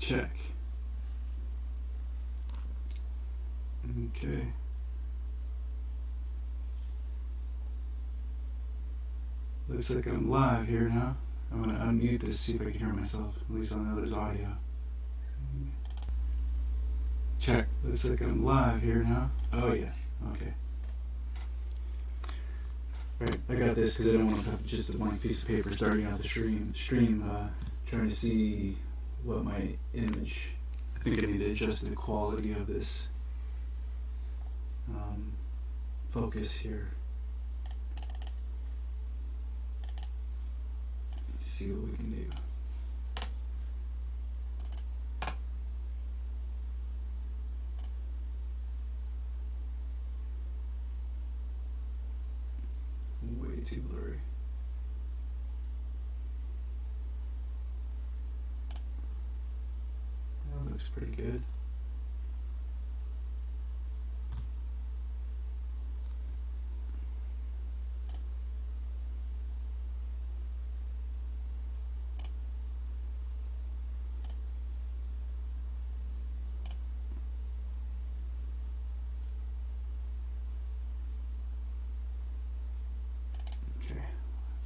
Check. Okay. Looks like I'm live here now. I'm going to unmute this, see if I can hear myself. At least I know there's audio. Check. Looks like I'm live here now. Oh yeah. Okay. Right. I got this because I don't want to have just a blank piece of paper starting out the stream. Trying to see what my image. I think I need to adjust the quality of this focus here. Let's see what we can do. Way too blurry. That looks pretty good.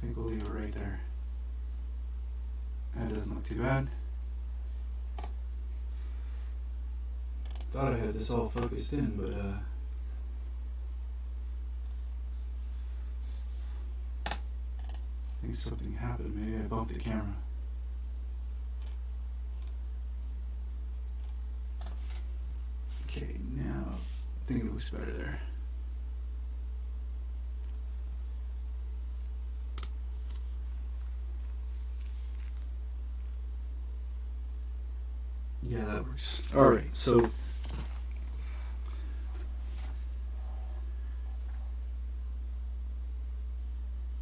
I think we'll leave it right there. That doesn't look too bad. Thought I had this all focused in, but I think something happened. Maybe I bumped the camera. Okay, now I think it looks better there. Yeah, that works. Alright, so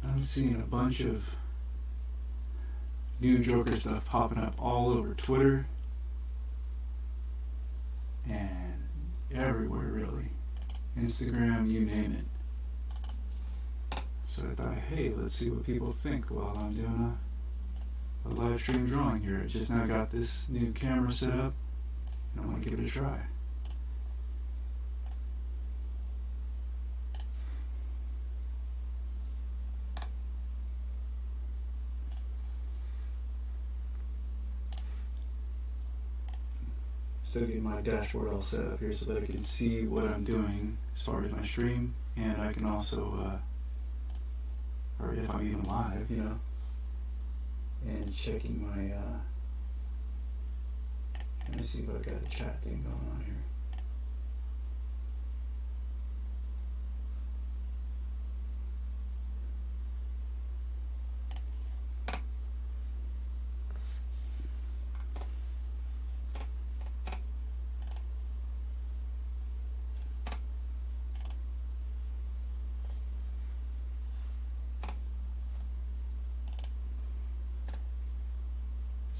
I'm seeing a bunch of new Joker stuff popping up all over Twitter and everywhere really. Instagram, you name it. So I thought, hey, let's see what people think while I'm doing a live stream drawing here. I just now got this new camera set up and I want to give it a try. Still getting my dashboard all set up here so that I can see what I'm doing as far as my stream, and I can also, or if I'm even live, you know, and checking my, let me see if I've got a chat thing going on here.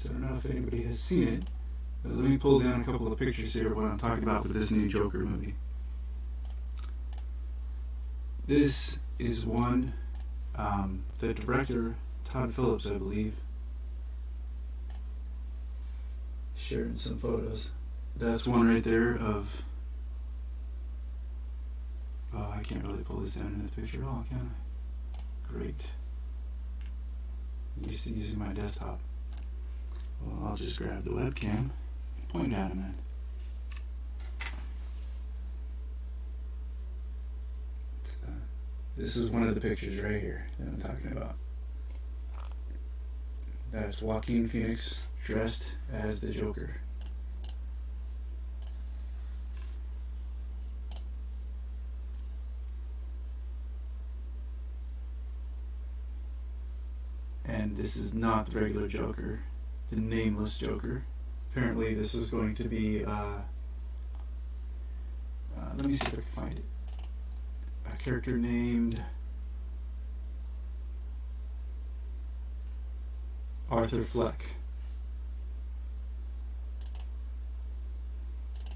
So I don't know if anybody has seen it, but let me pull down a couple of pictures here of what I'm talking about with this new Joker movie. This is one, the director, Todd Phillips, I believe, sharing some photos. That's one right there of, oh, I can't really pull this down in the picture at all, can I? Great. I'm used to using my desktop. Well, I'll just grab the webcam, point at him then. This is one of the pictures right here that I'm talking about. That's Joaquin Phoenix dressed as the Joker. And this is not the regular Joker. The nameless Joker. Apparently this is going to be, let me see if I can find it. A character named Arthur Fleck.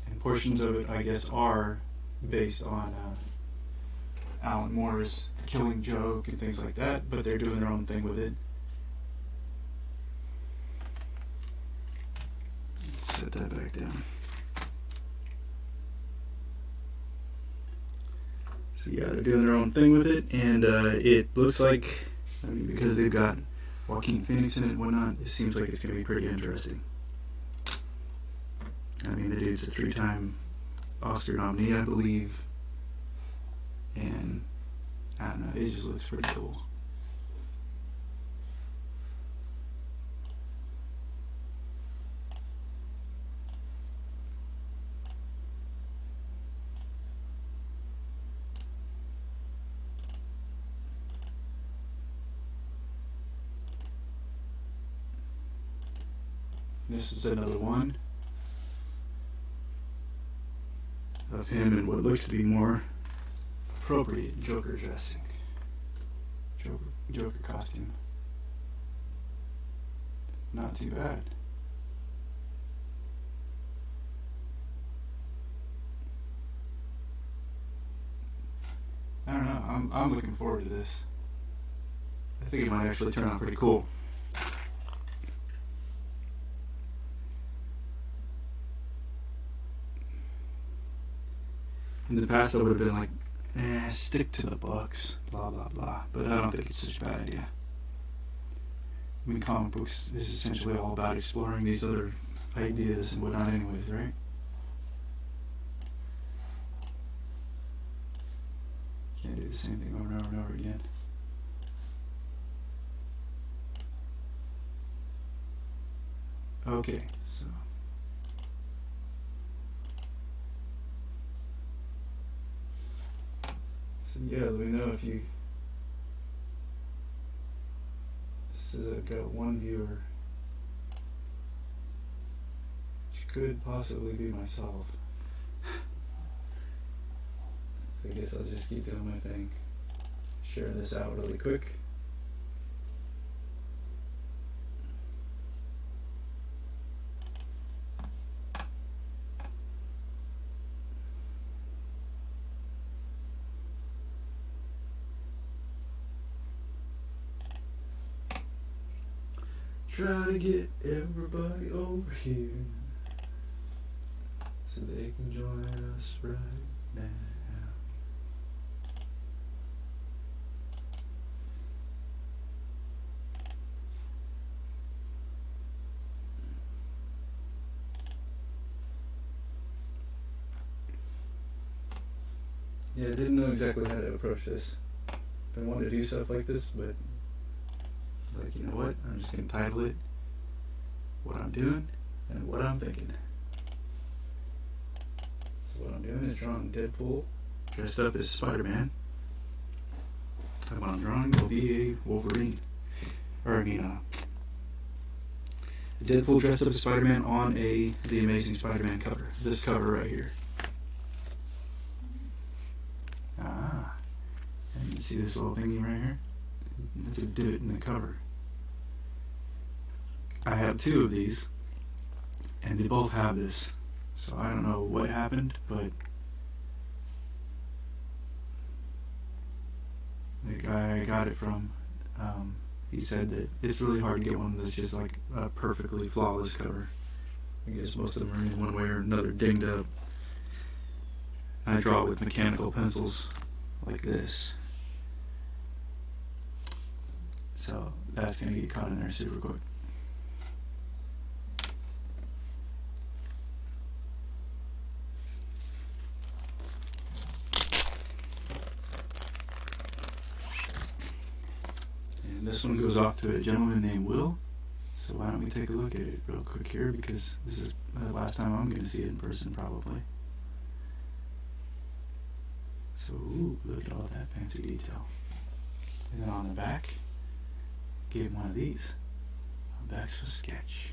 And portions of it, I guess, are based on Alan Moore's Killing Joke and things like that, but they're doing their own thing with it. So So yeah, they're doing their own thing with it, and it looks like, I mean, because they've got Joaquin Phoenix in it and whatnot, it seems like it's going to be pretty interesting. I mean, the dude's a 3-time Oscar nominee, I believe, and I don't know, it just looks pretty cool. This is another one of him in what looks to be more appropriate Joker dressing. Joker costume. Not too bad. I don't know, I'm looking forward to this. I think it might actually turn out pretty cool. In the past, I would have been like, stick to the books, blah, blah, blah. But I don't think it's such a bad idea. I mean, comic books is essentially all about exploring these other ideas and whatnot anyways, right? Can't do the same thing over and over and over again. Okay, so... yeah, let me know if you... This says I've got one viewer, which could possibly be myself. So I guess I'll just keep doing my thing. Share this out really quick. Try to get everybody over here so they can join us right now. Yeah, I didn't know exactly how to approach this. I wanted to do stuff like this, but like, you know what? I'm just going to title it What I'm Doing and What I'm Thinking. So what I'm doing is drawing Deadpool dressed up as Spider-Man. And what I'm drawing will be a Wolverine. Or I mean, Deadpool dressed up as Spider-Man on The Amazing Spider-Man cover. This cover right here. And you see this little thingy right here? That's a divot in the cover. I have 2 of these, and they both have this. So I don't know what happened, but the guy I got it from, he said that it's really hard to get one that's just like a perfectly flawless cover. I guess most of them are in one way or another dinged up. I draw with mechanical pencils like this. So that's going to get caught in there super quick. And this one goes off to a gentleman named Will. So why don't we take a look at it real quick here, because this is the last time I'm going to see it in person probably. So, ooh, look at all that fancy detail. And then on the back, gave him one of these. Back's a sketch.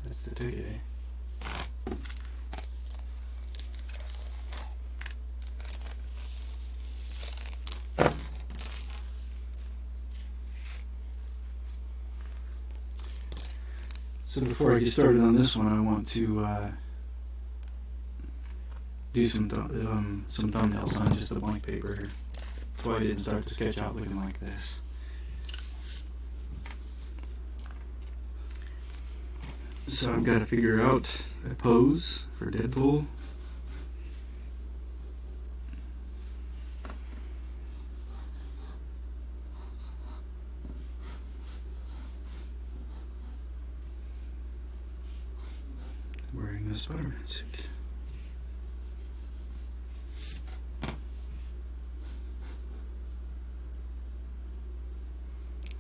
That's the ticket, eh? So before I get started on this one, I want to do some thumbnails on just the blank paper here. That's why I didn't start the sketch out looking like this. So I've got to figure out a pose for Deadpool. wearing the Spider-Man suit.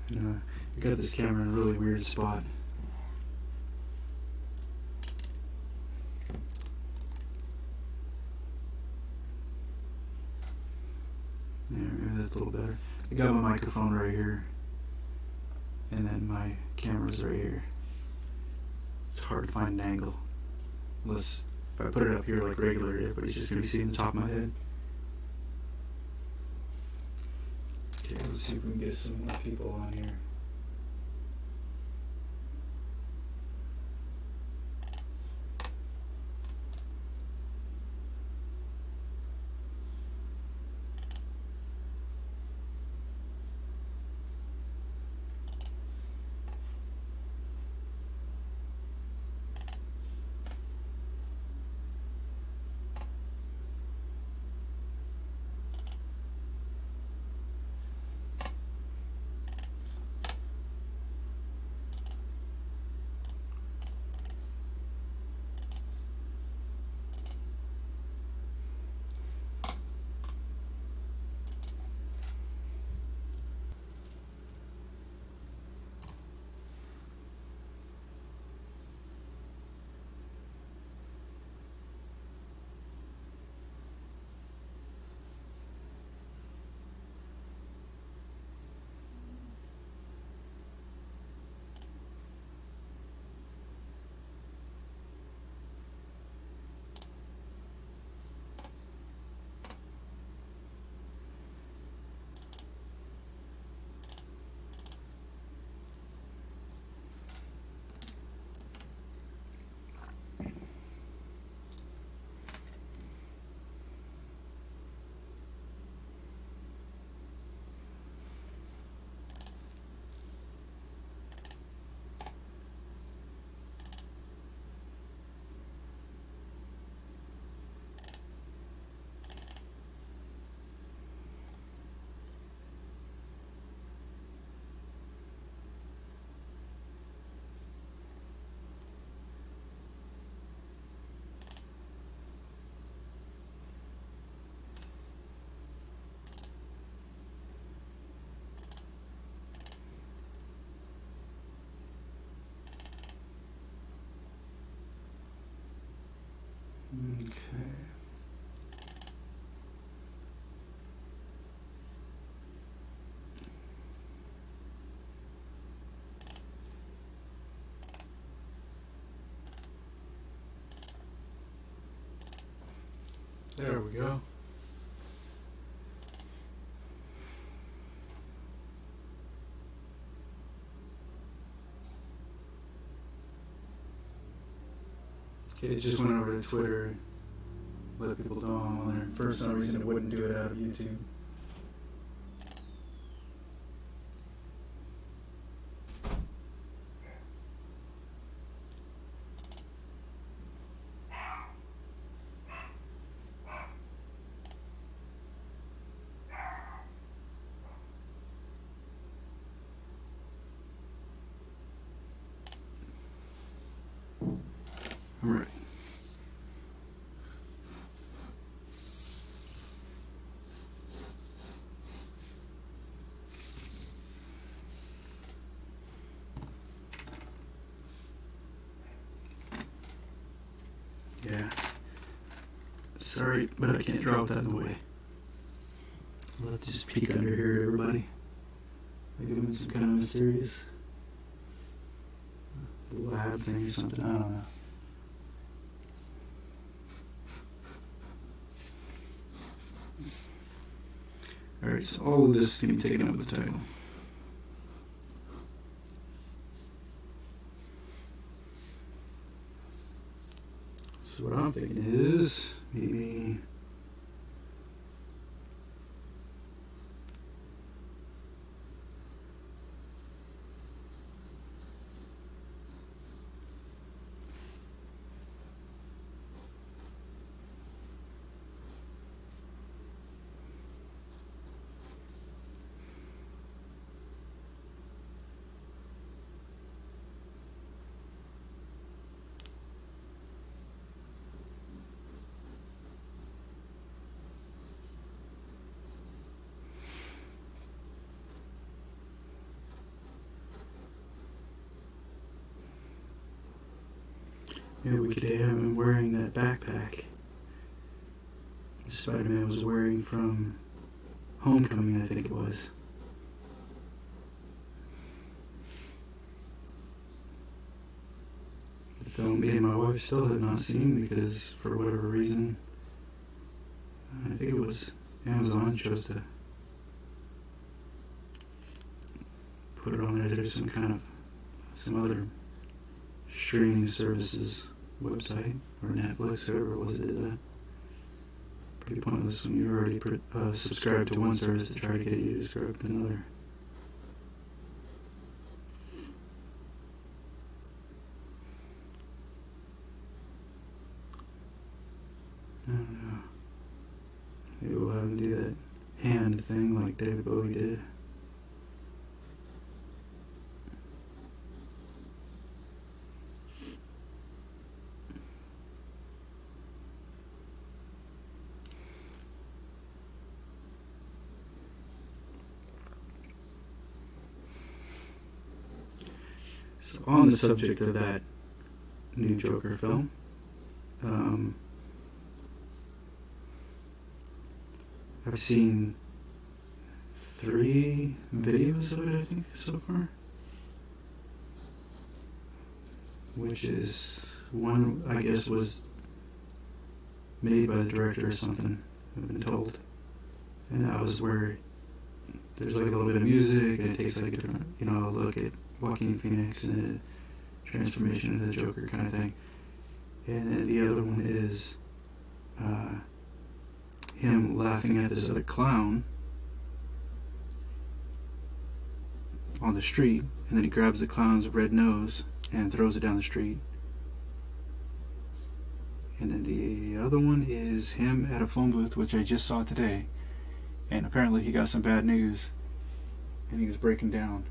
And I got this camera in a really weird spot. Yeah, maybe that's a little better. I got my microphone right here, and then my camera's right here. It's hard to find an angle, unless if I put it up here like regular, everybody's just gonna be seeing the top of my head. Okay, let's see if we can get some more people on here. Okay. There we go. Okay, it just went over to Twitter, let people know I'm on there. For some reason it wouldn't do it out of YouTube. All right. Yeah. Sorry, but I can't drop that in the way. I'll have to just peek under here, everybody. Like I'm in some kind of mysterious lab thing or something. I don't know. Alright, so all of this is going to be taken up with the title. So what I'm thinking is maybe Yeah, we could have him wearing that backpack Spider-Man was wearing from Homecoming, I think it was. The film me and my wife still have not seen because, for whatever reason, I think it was Amazon chose to put it on there. There's some other streaming services website, or Netflix, whoever it was that did that. Pretty pointless when you're already subscribed to one service to try to get you to subscribe to another. I don't know. Maybe we'll have him do that hand thing like David Bowie did. So on the subject of that new Joker film, I've seen 3 videos of it, I think, so far. Which is, one, I guess, was made by the director or something, I've been told. And that was where there's like a little bit of music, and it takes like a different, look at Joaquin Phoenix and the transformation into the Joker kind of thing. And then the other one is him laughing at this other clown on the street, and then he grabs the clown's red nose and throws it down the street. And then the other one is him at a phone booth, which I just saw today, and apparently he got some bad news and he was breaking down,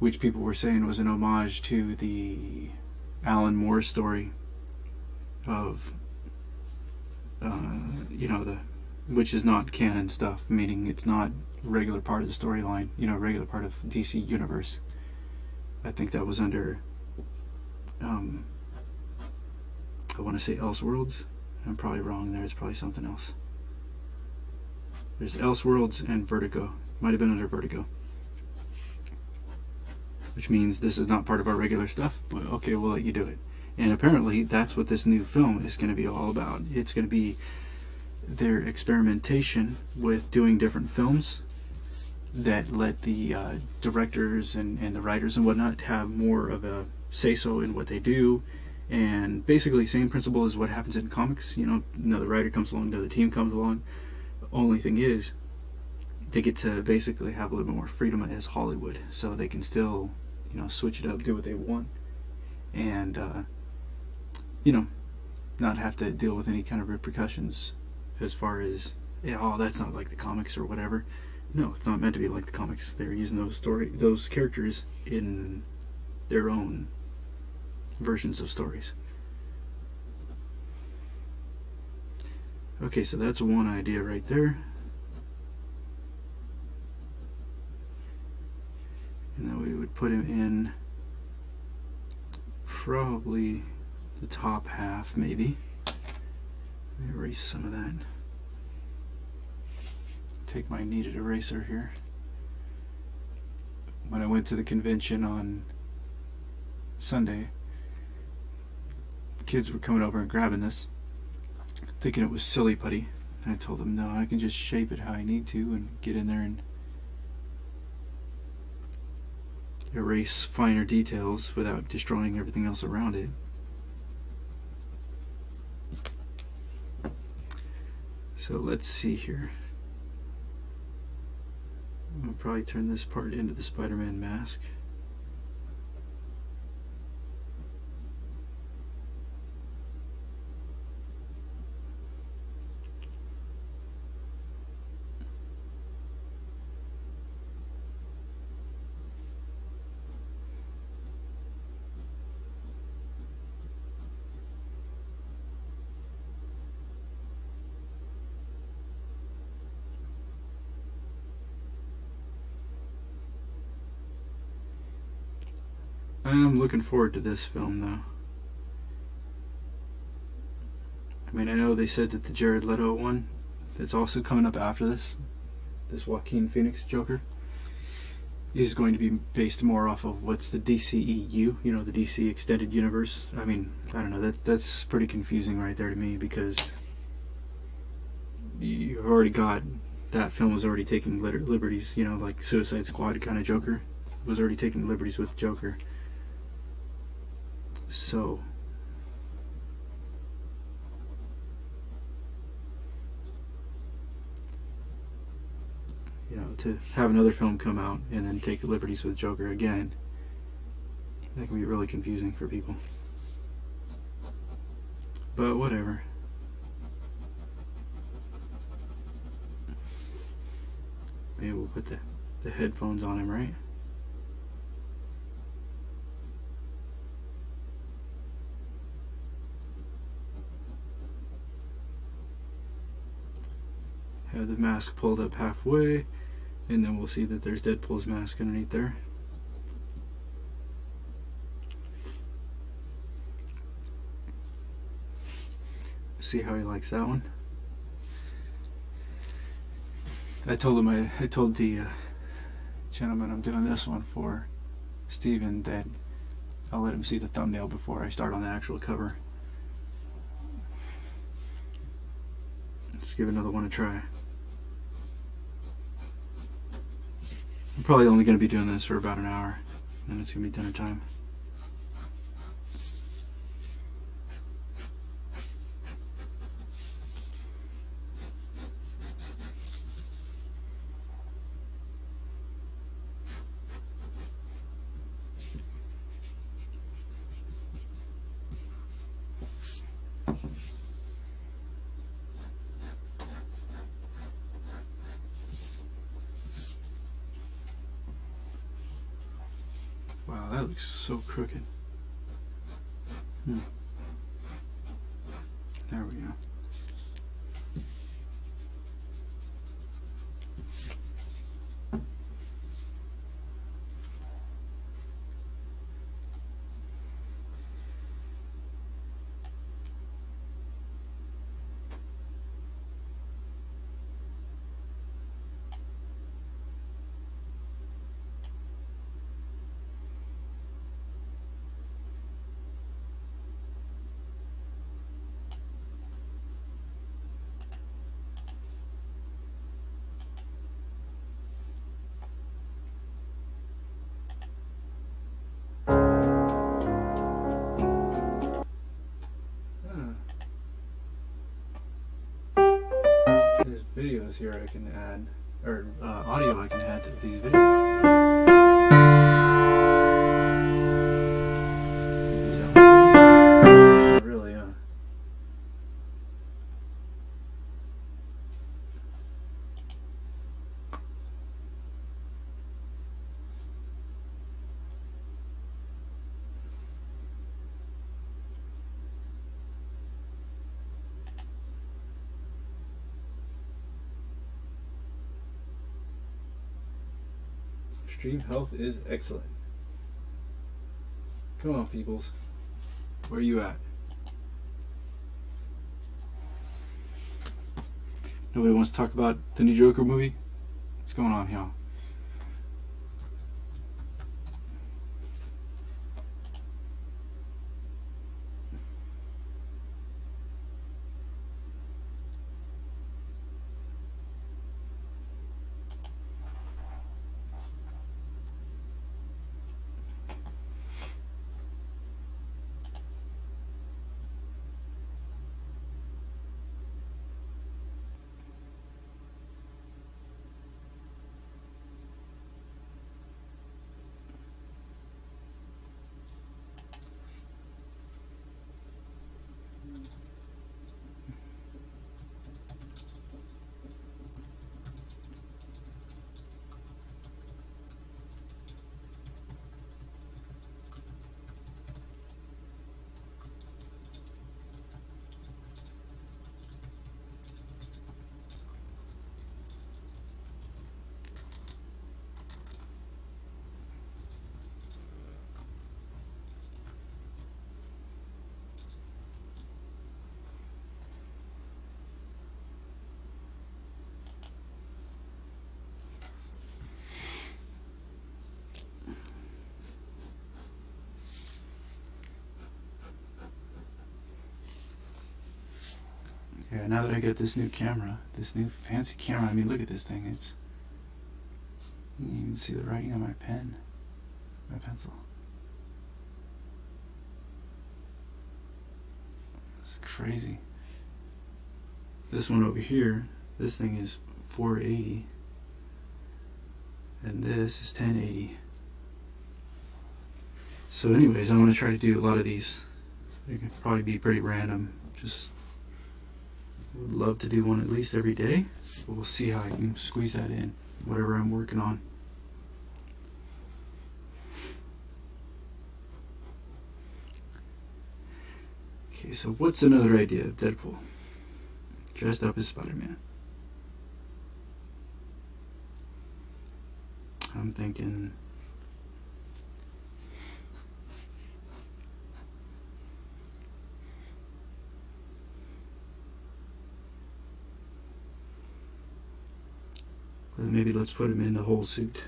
which people were saying was an homage to the Alan Moore story of which is not canon stuff, meaning it's not a regular part of the storyline, regular part of DC Universe. I think that was under, I want to say Elseworlds. I'm probably wrong there. It's probably something else. There's Elseworlds and Vertigo. Might have been under Vertigo. Which means this is not part of our regular stuff, but okay, we'll let you do it. And apparently that's what this new film is going to be all about. It's going to be their experimentation with doing different films that let the directors and the writers and whatnot have more of a say-so in what they do. And basically same principle as what happens in comics. Another writer comes along, another team comes along. The only thing is they get to basically have a little bit more freedom as Hollywood, so they can still switch it up, do what they want, and not have to deal with any kind of repercussions as far as, oh, that's not like the comics or whatever. No, it's not meant to be like the comics. They're using those characters in their own versions of stories. Okay, so that's one idea right there. And then we would put him in probably the top half, maybe. Let me erase some of that. Take my kneaded eraser here. When I went to the convention on Sunday, the kids were coming over and grabbing this, thinking it was silly putty. And I told them, no, I can just shape it how I need to and get in there and erase finer details without destroying everything else around it. So let's see here. I'll probably turn this part into the Spider-Man mask. I'm looking forward to this film, though. I mean, I know they said that the Jared Leto one that's also coming up after this Joaquin Phoenix Joker, is going to be based more off of what's the DCEU, you know, the DC Extended Universe. I mean, I don't know, that's pretty confusing right there to me, because you've already got, that film was already taking liberties, you know, like Suicide Squad kind of Joker was already taking liberties with Joker. So you know, to have another film come out and then take liberties with Joker again, that can be really confusing for people. But whatever. Maybe we'll put the headphones on him, right? Have the mask pulled up halfway, and then we'll see that there's Deadpool's mask underneath there. See how he likes that one. I told the gentleman I'm doing this one for, Steven, that I'll let him see the thumbnail before I start on the actual cover. Let's give another one a try. I'm probably only going to be doing this for about an hour, and it's going to be dinner time. Wow, that looks so crooked. There we go. There's videos here I can add, or audio I can add to these videos. Really, Stream health is excellent. Come on, peoples. Where are you at? Nobody wants to talk about the new Joker movie? What's going on here? Yeah, now that I get this new camera, this new fancy camera, I mean, look at this thing. It's, you can even see the writing on my pen, my pencil. It's crazy. This one over here, this thing is 480, and this is 1080. So anyways, I'm going to try to do a lot of these. They could probably be pretty random. Just would love to do one at least every day, but we'll see how I can squeeze that in, whatever I'm working on. Okay, so what's another idea of Deadpool? Dressed up as Spider-Man. I'm thinking maybe let's put him in the whole suit.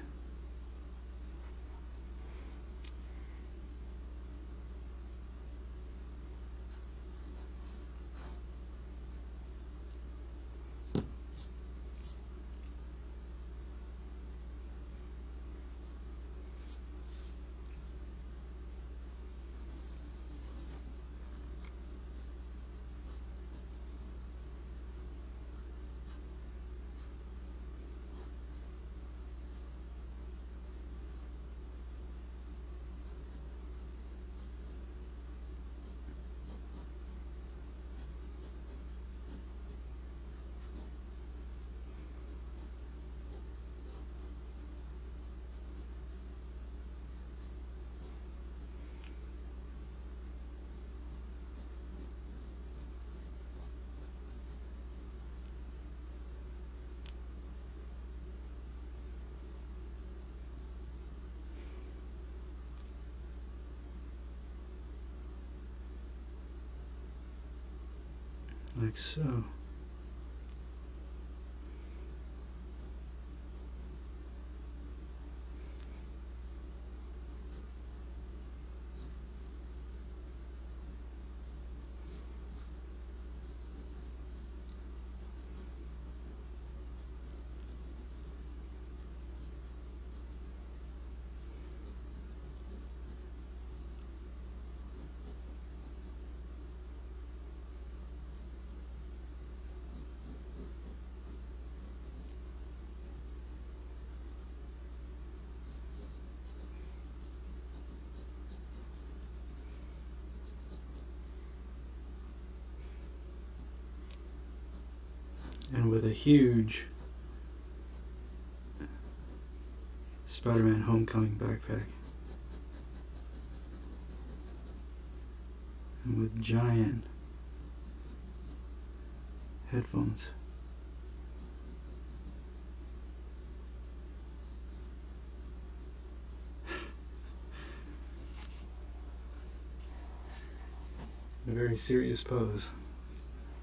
Like so. And with a huge Spider-Man Homecoming backpack. And with giant headphones. A very serious pose.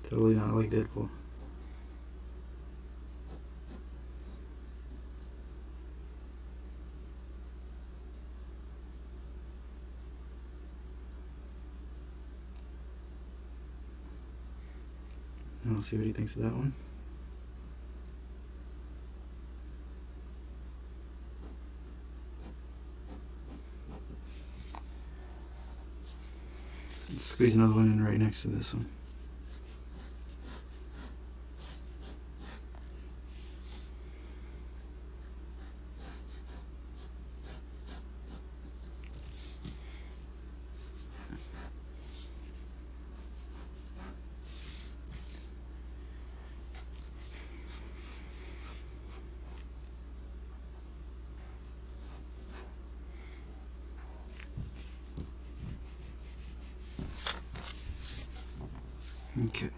Totally not like Deadpool. And we'll see what he thinks of that one. Let's squeeze another one in right next to this one. Okay.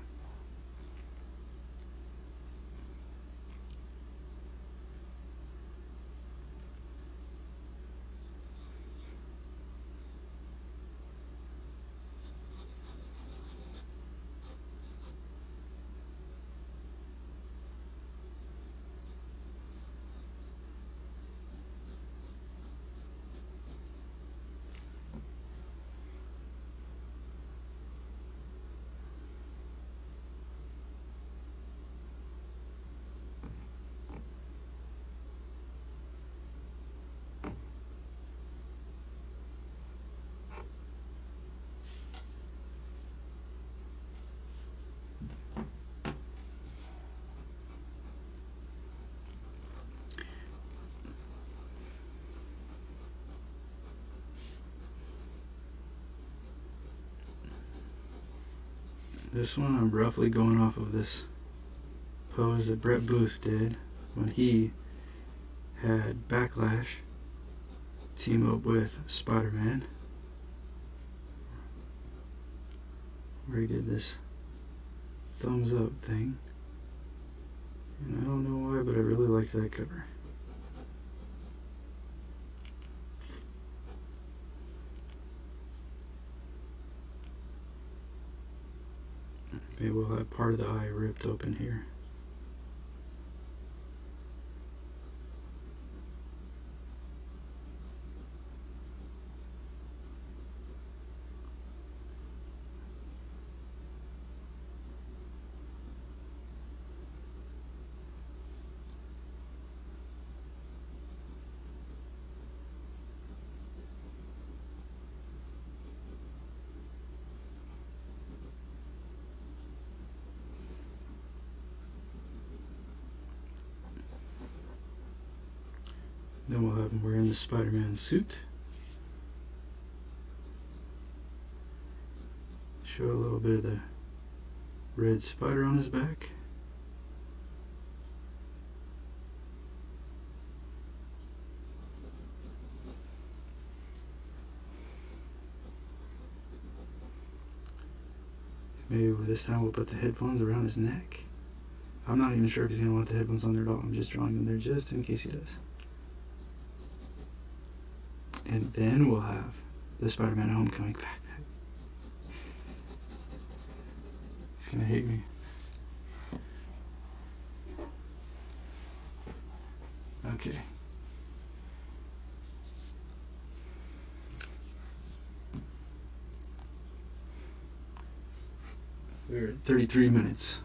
This one I'm roughly going off of this pose that Brett Booth did when he had Backlash team up with Spider-Man, where he did this thumbs up thing, and I don't know why, but I really liked that cover. Maybe we'll have part of the eye ripped open here. Then we'll have him wearing the Spider-Man suit. Show a little bit of the red spider on his back. Maybe this time we'll put the headphones around his neck. I'm not even sure if he's going to want the headphones on there at all. I'm just drawing them there just in case he does. And then we'll have the Spider-Man Homecoming backpack. He's gonna hate me. Okay. We're at 33 minutes.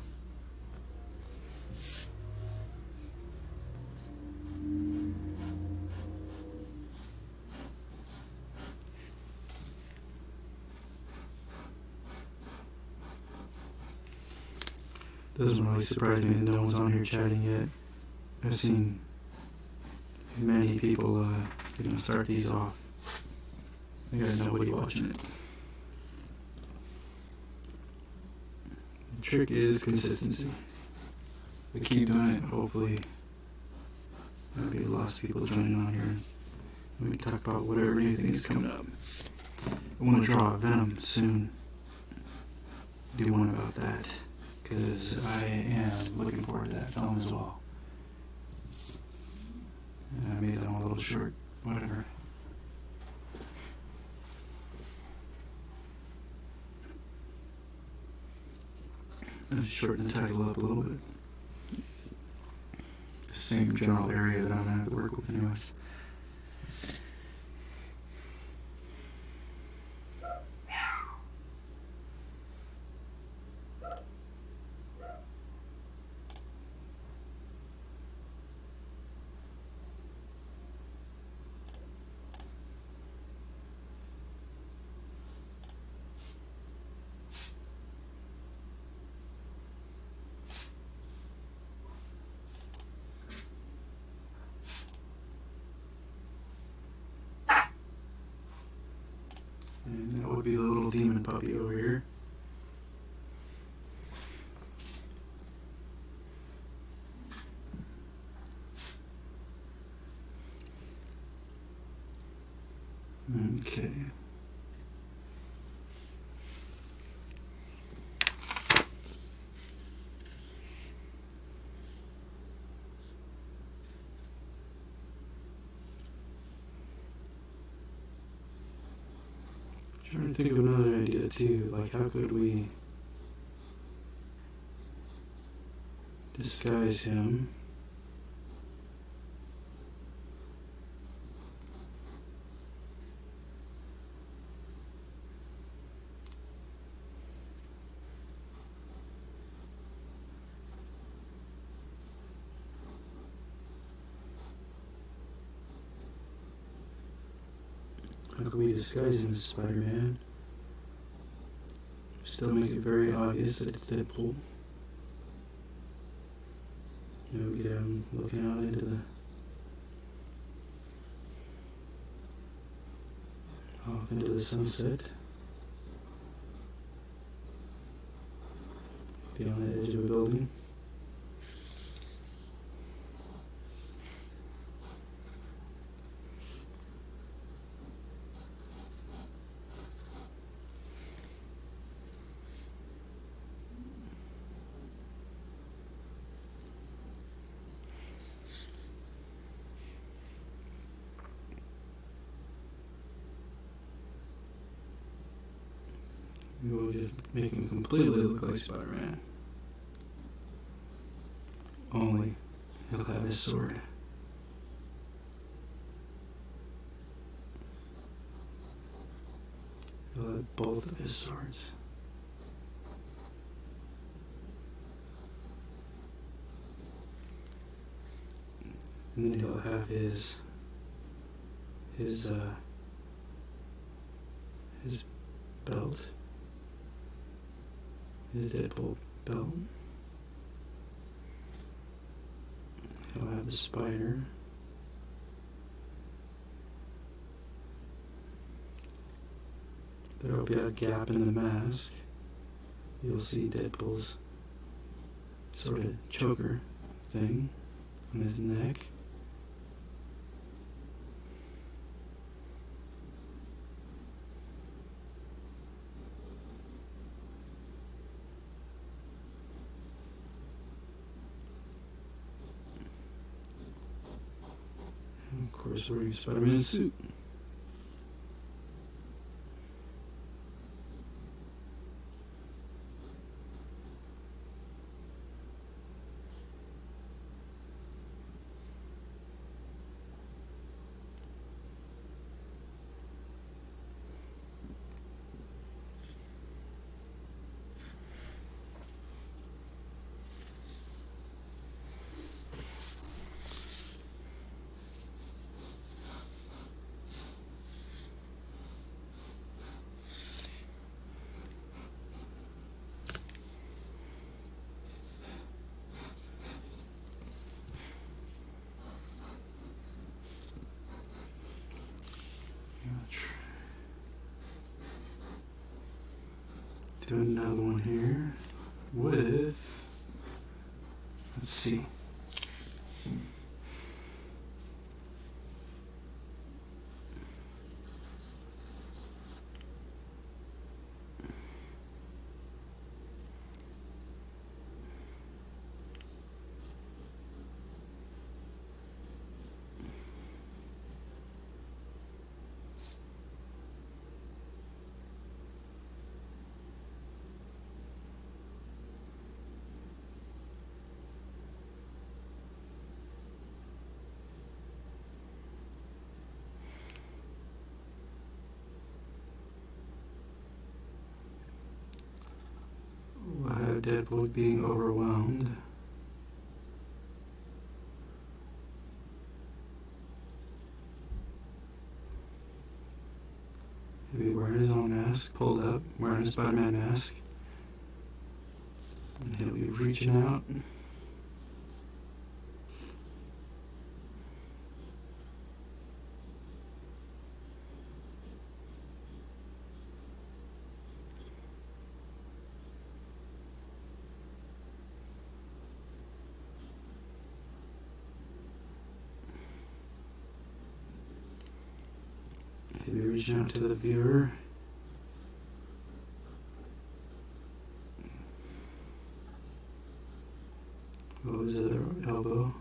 Doesn't really surprise me that no one's on here chatting yet. I've seen many people start these off. I got nobody watching it. The trick is consistency. We keep doing it, hopefully there'll be lots of people joining on here. We can talk about whatever new thing is coming up. I want to draw a Venom soon. Do one about that, because I am looking forward to that film as well. And I made that one a little short, whatever. I'll shorten the title up a little bit. Same general area that I'm going to have to work with anyways. And that would be the little demon puppy over here. Okay. Trying to think of another idea too, like how could we disguise him? How could we disguise him as Spider-Man? Still make it very obvious that it's Deadpool. You know, get him looking out into the off into the sunset. be on the edge of a building. We will just make him completely look like Spider-Man. Only he'll have his sword. He'll have both of his swords. And then he'll have his belt. His Deadpool belt. He'll have the spider. There will be a gap in the mask. You'll see Deadpool's sort of choker thing on his neck. Of course, wearing Spider-Man's suit. Do another one here with, let's see. Deadpool being overwhelmed. He'll be wearing his own mask, pulled up, wearing a Spider-Man mask. And he'll be reaching out. Maybe reaching out to the viewer. What was the other elbow?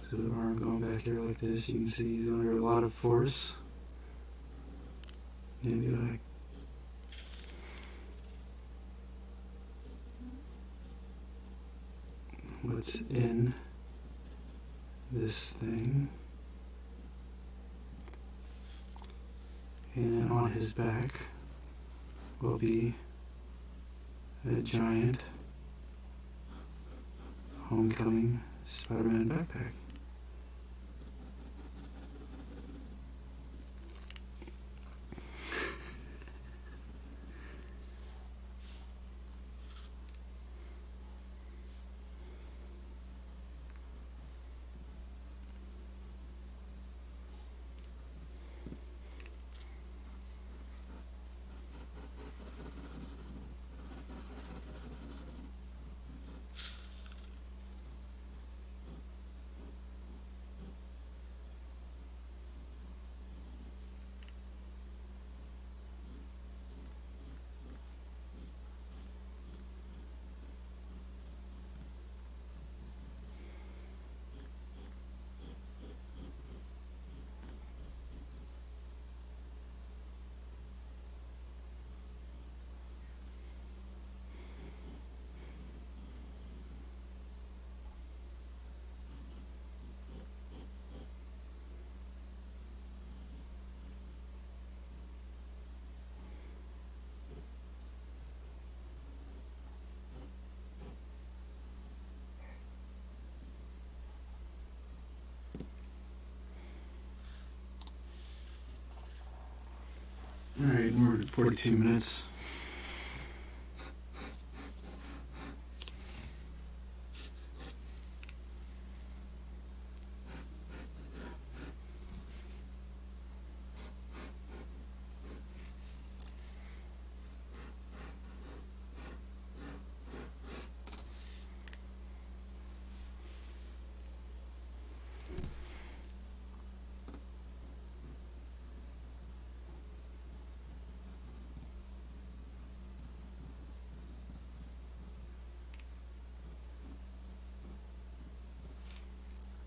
So the arm going back here like this. You can see he's under a lot of force. Maybe like what's in this thing. And on his back will be a giant Homecoming Spider-Man backpack. getting more than 42 minutes.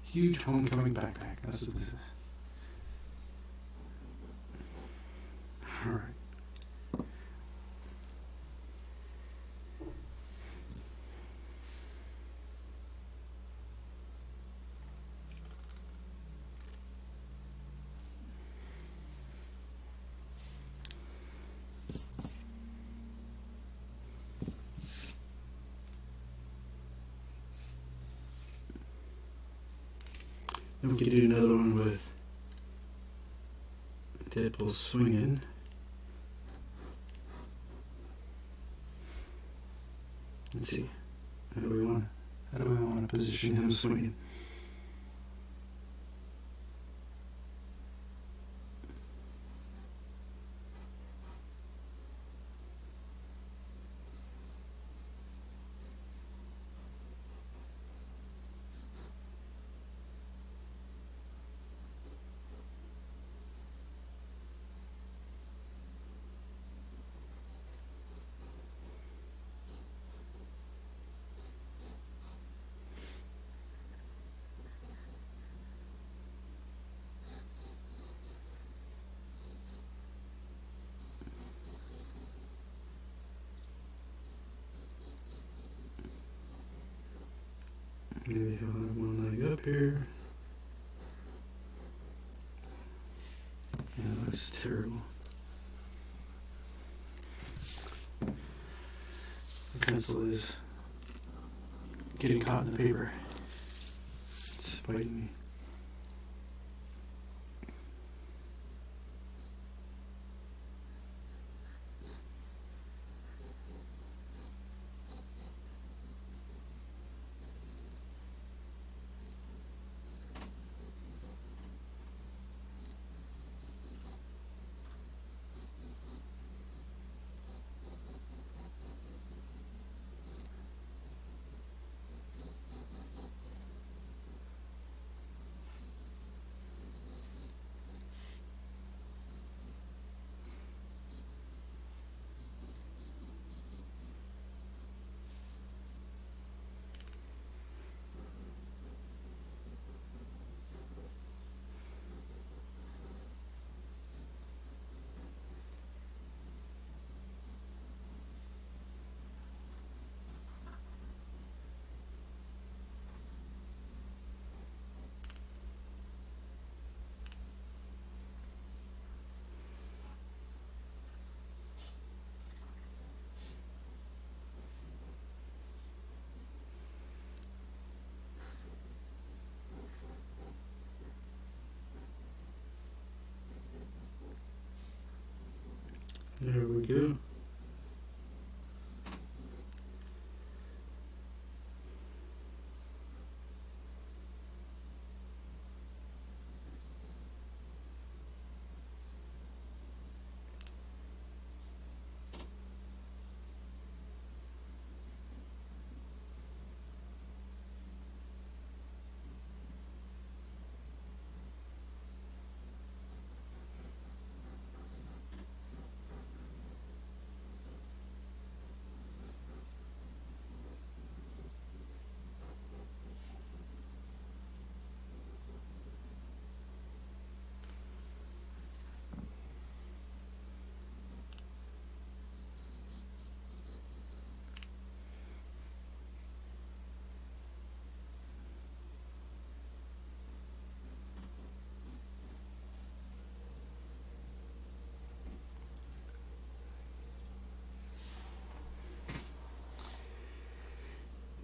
Huge homecoming backpack. That's what this is. Alright. Then we could do another one with Deadpool swinging. Let's see. How do we want to position him swinging? Maybe he'll have one leg up here. Yeah, that looks terrible. The pencil is getting caught in the paper. It's biting me. There we go.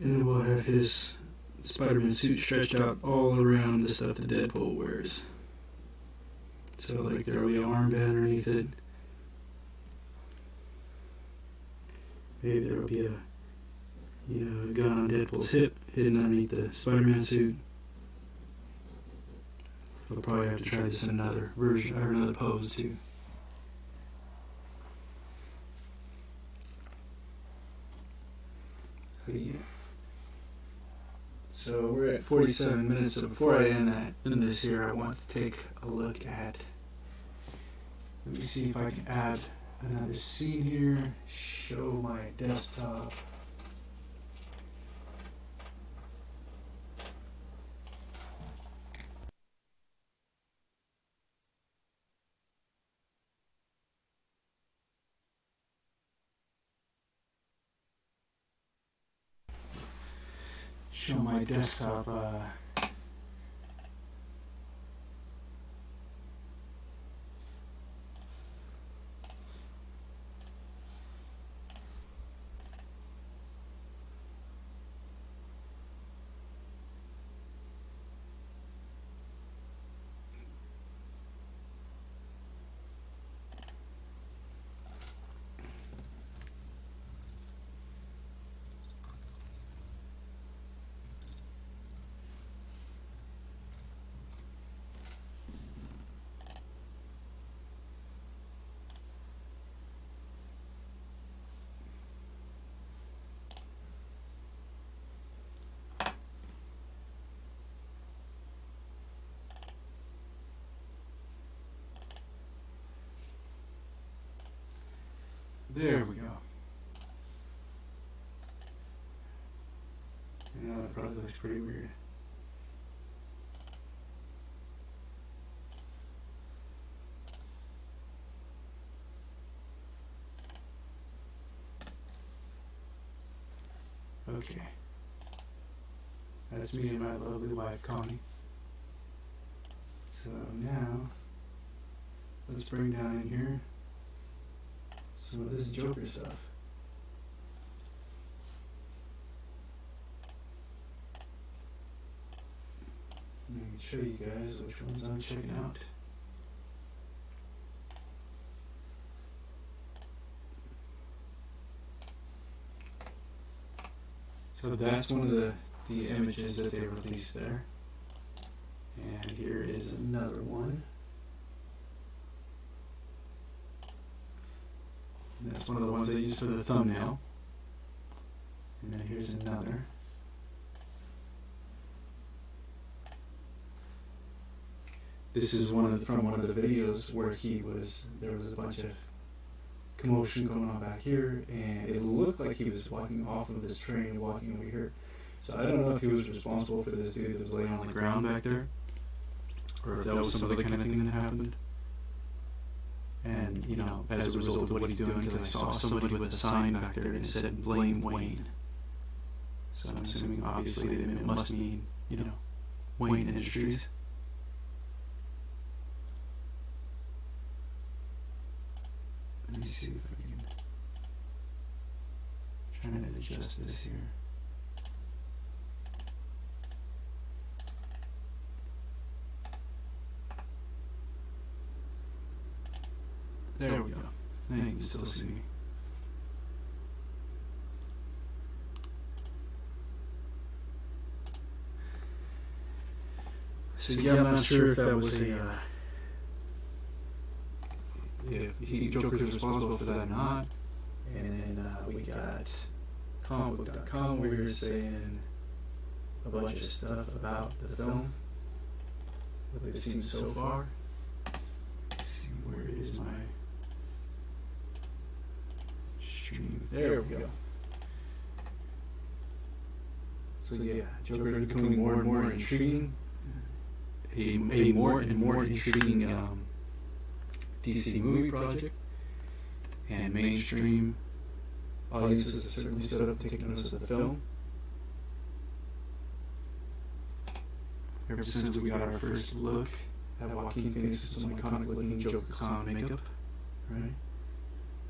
And then we'll have his Spider-Man suit stretched out all around the stuff that Deadpool wears. So like there'll be an armband underneath it, Maybe there will be a gun on Deadpool's hip hidden underneath the Spider-Man suit. I'll probably have to try this in another version or another pose too. So yeah. So we're at 47 minutes. So before I end this here, I want to take a look at. Let me see if I can add another scene here. Show my desktop. Show my desktop. There we go. That probably looks pretty weird. Okay. That's me and my lovely wife, Connie. So now, let's bring down in here some of this Joker stuff. I can show you guys which ones I'm checking out. So that's one of the images that they released there. And here is another one. And that's one of the ones I used for the thumbnail. And then here's another. This is from one of the videos where there was a bunch of commotion going on back here, and it looked like he was walking off of this train, walking over here. So I don't know if he was responsible for this dude that was laying on the ground back there, or if that was some other kind of thing that happened. And, as a result of what he's doing, because I saw somebody with a sign back there and it said, "Blame Wayne." So I'm assuming, obviously, it must mean, Wayne Industries. Let me see if I can try to adjust this here. There we go. Now you can still see me. So yeah, I'm not sure if that was Joker's responsible for that or not. And then we got comicbook.com where you're saying a bunch of stuff about the film, what they've seen so far. Let's see, where is my stream? There we go. So yeah, Joker is becoming more and more intriguing. A more and more intriguing DC movie project, and mainstream audiences have certainly stood up to take notice of the film. Ever since we got our first look at Joaquin Phoenix with some iconic looking Joker clown makeup, right?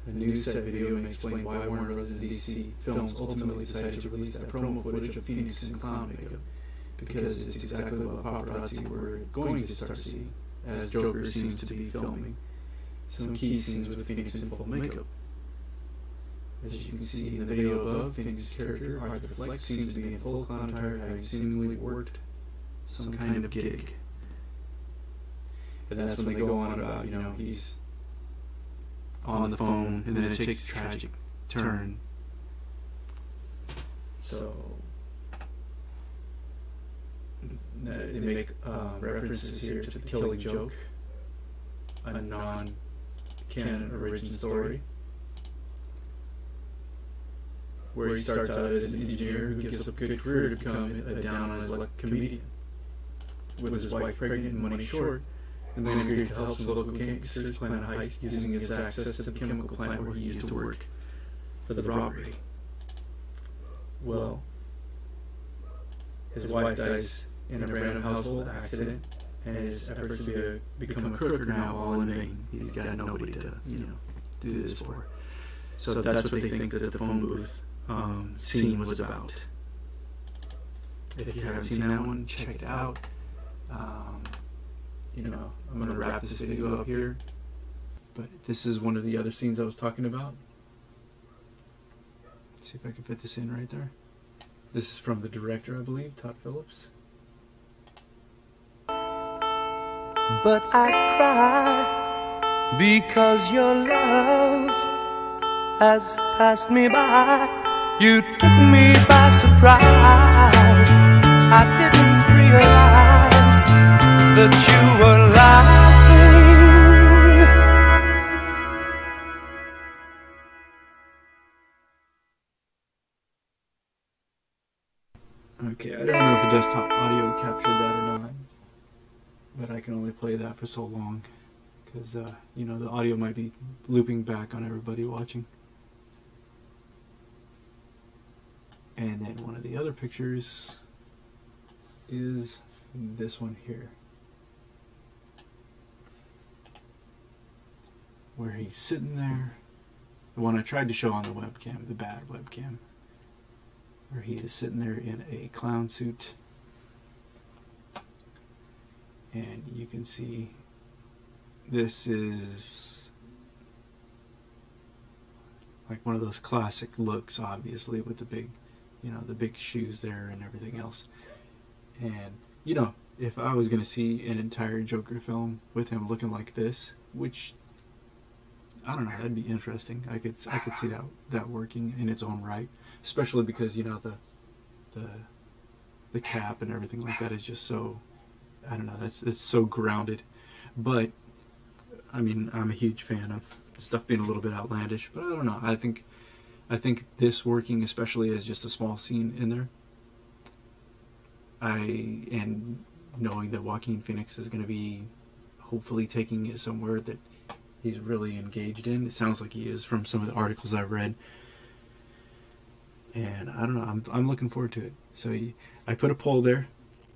A new set video may explain why Warner Bros. And DC Films ultimately decided to release that promo footage of Phoenix in clown makeup, because it's exactly what paparazzi were going to start seeing, as Joker seems to be filming some key scenes with Phoenix in full makeup. As you can see in the video above, Phoenix's character, Arthur Fleck, seems to be in full clown attire, having seemingly worked some kind of gig. And that's when they go on about, you know, he's on the phone, and then it takes a tragic turn. So they make references here to the Killing Joke, a non-canon origin story, where he starts out as an engineer who gives up a good career to become a down-on-his-luck comedian, with his wife pregnant and money short, and then agrees to help some local gangsters plan a heist using his access to the chemical plant where he used to work for the robbery. Well, his wife dies in a random household accident, and his efforts to become a crook are now all in vain. He's got nobody to, you know, do this for. So that's what they think that the phone booth scene was about. If you haven't seen that one, check it out. You know, I'm going to wrap this video up here, but this is one of the other scenes I was talking about. Let's see if I can fit this in right there. This is from the director, I believe, Todd Phillips. But I cry because your love has passed me by. You took me by surprise. I didn't realize that you were laughing. Okay, I don't know if the desktop audio captured that or not, but I can only play that for so long, because, you know, the audio might be looping back on everybody watching. And then one of the other pictures is this one here, where he's sitting there, the one I tried to show on the webcam, the bad webcam, where he is sitting there in a clown suit, and you can see this is like one of those classic looks, obviously, with the big, you know, the big shoes there and everything else. And, you know, if I was going to see an entire Joker film with him looking like this, which, I don't know, that'd be interesting. I could see that working in its own right, especially because, you know, the cap and everything like that is just so, I don't know, it's so grounded. But I mean, I'm a huge fan of stuff being a little bit outlandish, but I don't know. I think this working, especially as just a small scene in there, and knowing that Joaquin Phoenix is going to be hopefully taking it somewhere that he's really engaged in. It sounds like he is from some of the articles I've read. And I don't know, I'm looking forward to it. So I put a poll there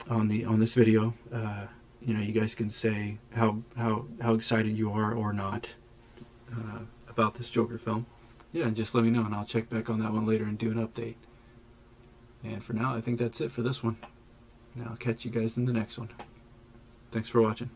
on this video. You know, you guys can say how excited you are or not about this Joker film. Yeah, and just let me know, and I'll check back on that one later and do an update. And for now, I think that's it for this one. And I'll catch you guys in the next one. Thanks for watching.